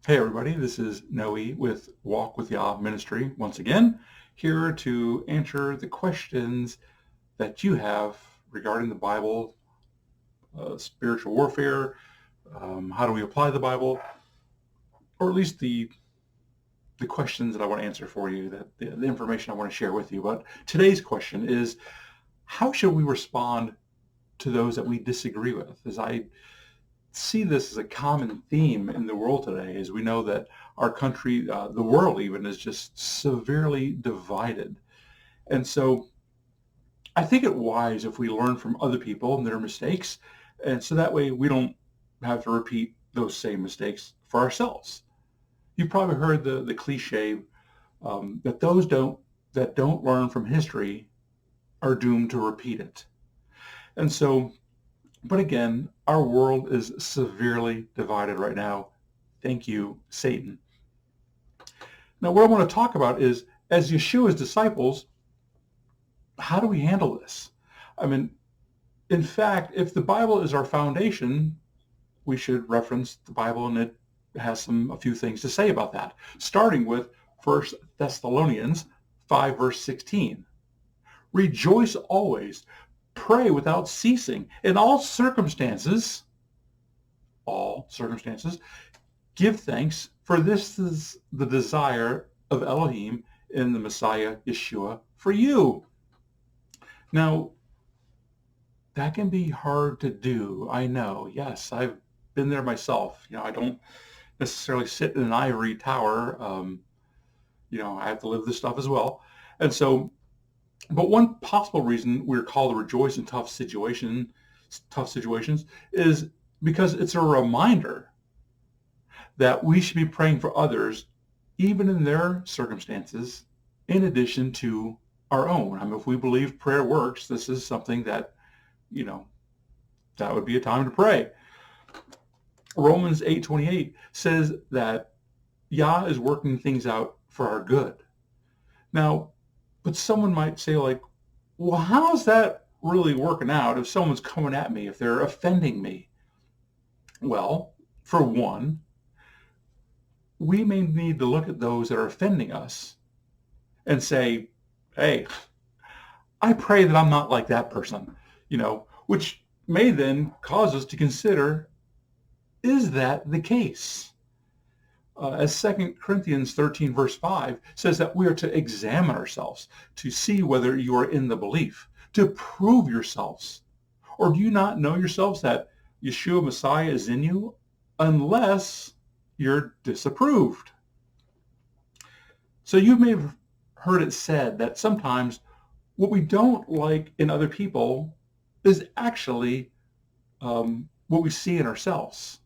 Hey everybody, this is Noe with Walk with Yah Ministry once again, here to answer the questions that you have regarding the Bible, spiritual warfare, how do we apply the Bible, or at least the questions that I want to answer for you, that the information I want to share with you. But today's question is, how should we respond to those that we disagree with? As I see this as a common theme in the world today, as we know that our country, the world even, is just severely divided. And so I think it wise if we learn from other people and their mistakes, and so that way we don't have to repeat those same mistakes for ourselves. You've probably heard the cliche that those that don't learn from history are doomed to repeat it. And so, but again, our world is severely divided right now. Thank you, Satan. Now, what I want to talk about is, as Yeshua's disciples, how do we handle this? I mean, in fact, if the Bible is our foundation, we should reference the Bible, and it has a few things to say about that, starting with 1 Thessalonians 5, verse 16. Rejoice always, pray without ceasing, in all circumstances, give thanks, for this is the desire of Elohim in the Messiah Yeshua for you. Now, that can be hard to do, I know. Yes, I've been there myself. I don't necessarily sit in an ivory tower. I have to live this stuff as well. And so, but one possible reason we're called to rejoice in tough situations is because it's a reminder that we should be praying for others, even in their circumstances, in addition to our own. I mean, if we believe prayer works, this is something that, that would be a time to pray. Romans 8:28 says that Yah is working things out for our good. Now, but someone might say, like, well, how's that really working out if someone's coming at me, if they're offending me? Well, for one, we may need to look at those that are offending us and say, hey, I pray that I'm not like that person, which may then cause us to consider, is that the case? As 2 Corinthians 13, verse 5 says that we are to examine ourselves to see whether you are in the belief, to prove yourselves. Or do you not know yourselves that Yeshua Messiah is in you unless you're disapproved? So you may have heard it said that sometimes what we don't like in other people is actually what we see in ourselves.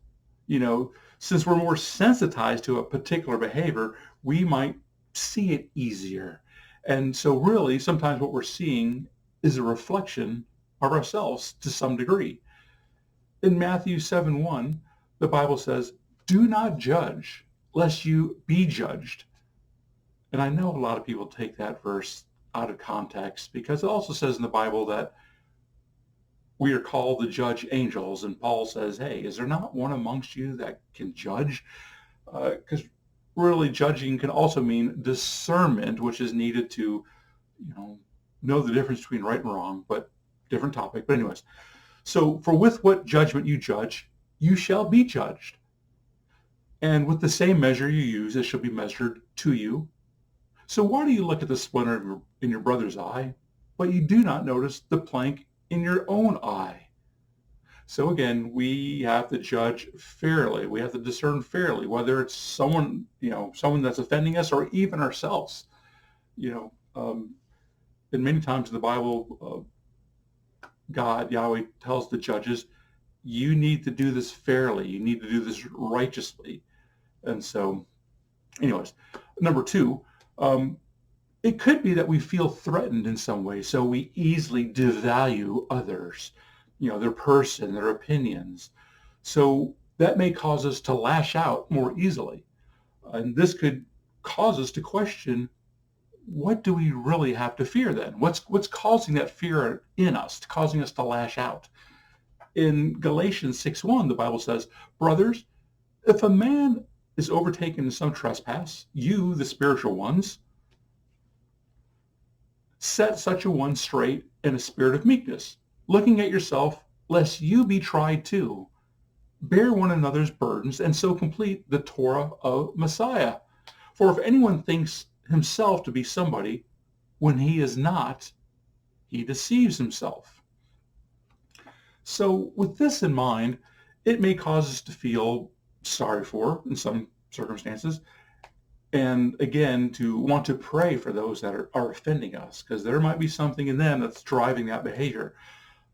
Since we're more sensitized to a particular behavior, we might see it easier. And so really, sometimes what we're seeing is a reflection of ourselves to some degree. In Matthew 7:1, the Bible says, do not judge, lest you be judged. And I know a lot of people take that verse out of context, because it also says in the Bible that we are called to judge angels. And Paul says, hey, is there not one amongst you that can judge? Because really judging can also mean discernment, which is needed to, know the difference between right and wrong, but different topic. But anyways, so for with what judgment you judge, you shall be judged. And with the same measure you use, it shall be measured to you. So why do you look at the splinter in your brother's eye, but you do not notice the plank in your own eye? So again, we have to judge fairly. We have to discern fairly, whether it's someone that's offending us or even ourselves. And many times in the Bible, God, Yahweh, tells the judges, you need to do this fairly. You need to do this righteously. And so, anyways, number two, it could be that we feel threatened in some way, so we easily devalue others, their person, their opinions. So that may cause us to lash out more easily. And this could cause us to question, what do we really have to fear then? What's causing that fear in us, causing us to lash out? In Galatians 6:1, the Bible says, brothers, if a man is overtaken in some trespass, you, the spiritual ones, set such a one straight in a spirit of meekness, looking at yourself, lest you be tried too. Bear one another's burdens, and so complete the Torah of Messiah. For if anyone thinks himself to be somebody, when he is not, he deceives himself. So with this in mind, it may cause us to feel sorry for, in some circumstances, and again, to want to pray for those that are offending us, because there might be something in them that's driving that behavior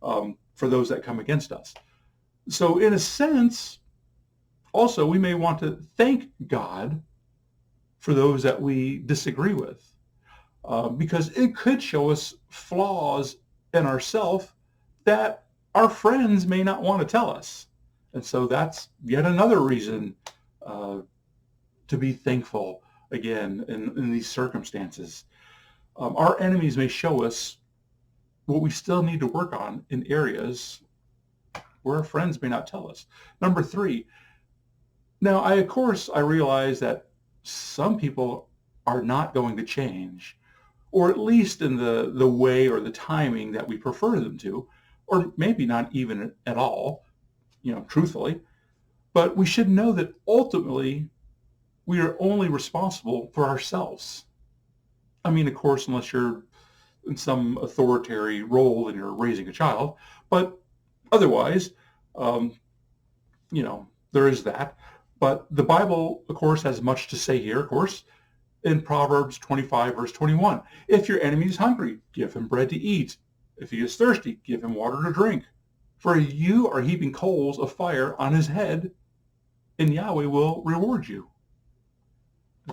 for those that come against us. So in a sense, also, we may want to thank God for those that we disagree with, because it could show us flaws in ourselves that our friends may not want to tell us. And so that's yet another reason to be thankful again in these circumstances. Our enemies may show us what we still need to work on in areas where our friends may not tell us. Number 3, now I realize that some people are not going to change, or at least in the way or the timing that we prefer them to, or maybe not even at all, truthfully. But we should know that ultimately we are only responsible for ourselves. I mean, of course, unless you're in some authoritarian role and you're raising a child, but otherwise, there is that. But the Bible, of course, has much to say here, of course, in Proverbs 25, verse 21. If your enemy is hungry, give him bread to eat. If he is thirsty, give him water to drink. For you are heaping coals of fire on his head, and Yahweh will reward you.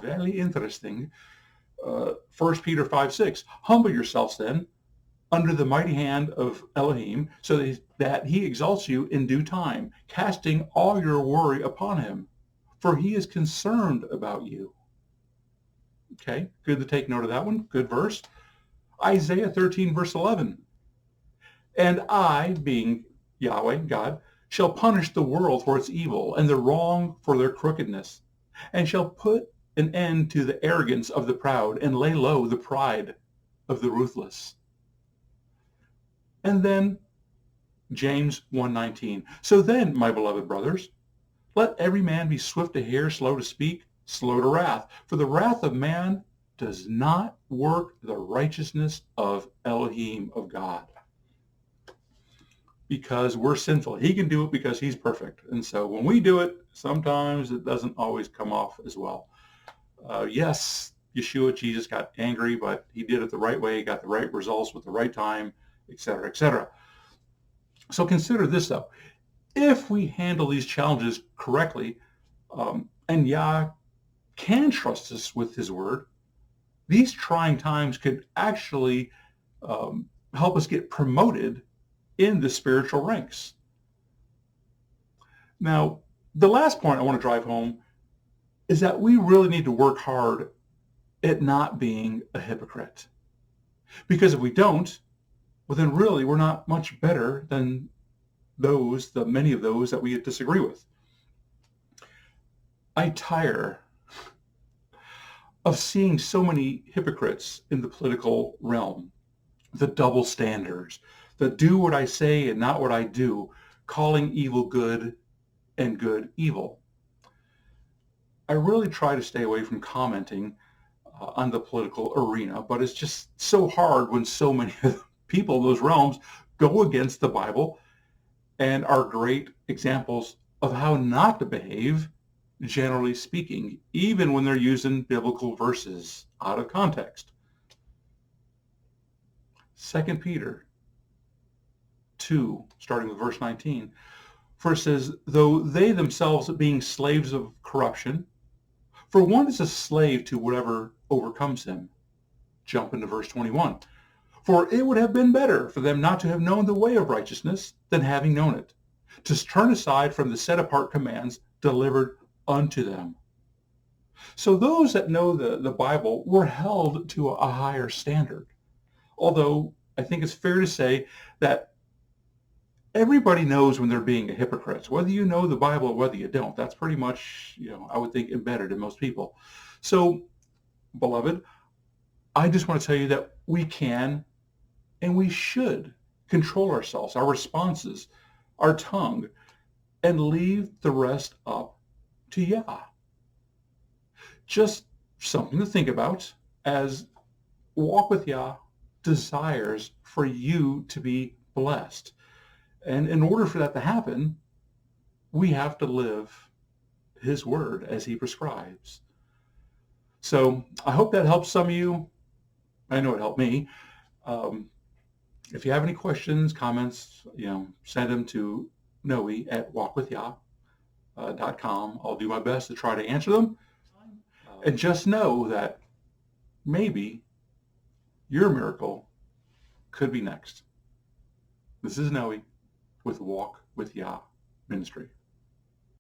Very interesting. 1 Peter 5:6. Humble yourselves then under the mighty hand of Elohim, so that he exalts you in due time, casting all your worry upon him, for he is concerned about you. Okay, good to take note of that one. Good verse. Isaiah 13, verse 11. And I, being Yahweh, God, shall punish the world for its evil and the wrong for their crookedness, and shall put an end to the arrogance of the proud and lay low the pride of the ruthless. And then James 1:19. So then, my beloved brothers, let every man be swift to hear, slow to speak, slow to wrath. For the wrath of man does not work the righteousness of Elohim, of God. Because we're sinful. He can do it because he's perfect. And so when we do it, sometimes it doesn't always come off as well. Yes, Yeshua, Jesus got angry, but he did it the right way, got the right results with the right time, etc., etc. So consider this, though. If we handle these challenges correctly, and Yah can trust us with his word, these trying times could actually help us get promoted in the spiritual ranks. Now, the last point I want to drive home is that we really need to work hard at not being a hypocrite. Because if we don't, well, then really we're not much better than many of those that we disagree with. I tire of seeing so many hypocrites in the political realm, the double standards, the do what I say and not what I do, calling evil good and good evil. I really try to stay away from commenting on the political arena, but it's just so hard when so many people in those realms go against the Bible and are great examples of how not to behave, generally speaking, even when they're using biblical verses out of context. 2 Peter 2, starting with verse 19, for it says, though they themselves being slaves of corruption, for one is a slave to whatever overcomes him. Jump into verse 21. For it would have been better for them not to have known the way of righteousness than having known it, to turn aside from the set-apart commands delivered unto them. So those that know the Bible were held to a higher standard. Although I think it's fair to say that everybody knows when they're being a hypocrite, whether you know the Bible or whether you don't. That's pretty much, I would think embedded in most people. So, beloved, I just want to tell you that we can and we should control ourselves, our responses, our tongue, and leave the rest up to Yah. Just something to think about as Walk with Yah desires for you to be blessed. And in order for that to happen, we have to live his word as he prescribes. So I hope that helps some of you. I know it helped me. If you have any questions, comments, send them to noe@walkwithyah.com. I'll do my best to try to answer them. And just know that maybe your miracle could be next. This is Noe with Walk with Yah Ministry.